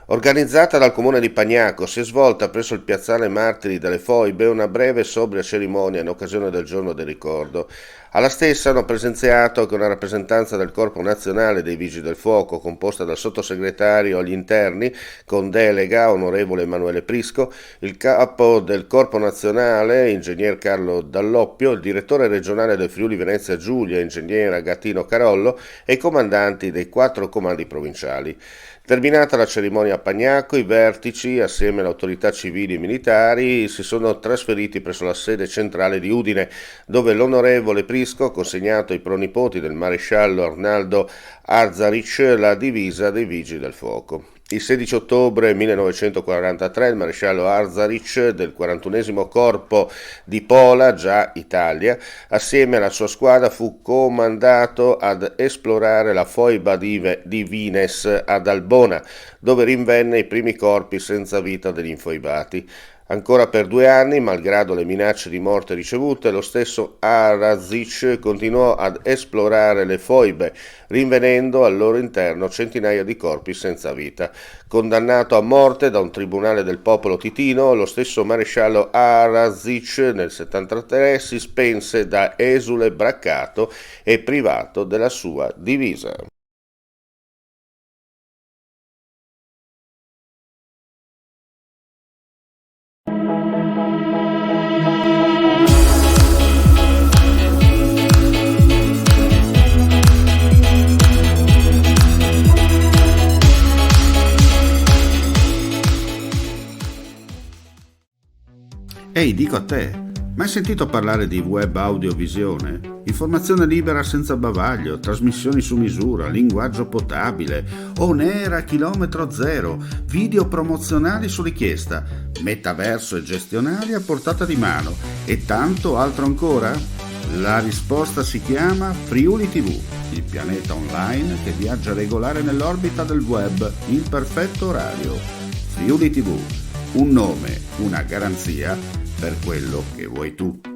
Organizzata dal comune di Pagnaco, si è svolta presso il piazzale Martiri delle Foibe una breve e sobria cerimonia in occasione del giorno del ricordo. Alla stessa hanno presenziato anche una rappresentanza del Corpo Nazionale dei Vigili del Fuoco, composta dal sottosegretario agli interni, con delega, onorevole Emanuele Prisco, il capo del Corpo Nazionale, ingegner Carlo Dall'Oppio, il direttore regionale del Friuli Venezia Giulia, ingegner Agattino Carollo, e i comandanti dei 4 comandi provinciali. Terminata la cerimonia a Pagnaco, i vertici, assieme alle autorità civili e militari, si sono trasferiti presso la sede centrale di Udine, dove l'onorevole Prisco ha consegnato ai pronipoti del maresciallo Arnaldo Arzaric la divisa dei Vigili del Fuoco. Il 16 ottobre 1943 il maresciallo Arzaric del 41° Corpo di Pola, già Italia, assieme alla sua squadra fu comandato ad esplorare la foiba di Vines ad Albona, dove rinvenne i primi corpi senza vita degli infoibati. Ancora per 2 anni, malgrado le minacce di morte ricevute, lo stesso Arazic continuò ad esplorare le foibe, rinvenendo al loro interno centinaia di corpi senza vita. Condannato a morte da un tribunale del popolo titino, lo stesso maresciallo Arazic nel 1973 si spense da esule braccato e privato della sua divisa. Ehi, dico a te, ma hai sentito parlare di web audiovisione? Informazione libera senza bavaglio, trasmissioni su misura, linguaggio potabile, on air a chilometro zero, video promozionali su richiesta, metaverso e gestionali a portata di mano e tanto altro ancora? La risposta si chiama Friuli TV, il pianeta online che viaggia regolare nell'orbita del web in perfetto orario. Friuli TV, un nome, una garanzia per quello che vuoi tu.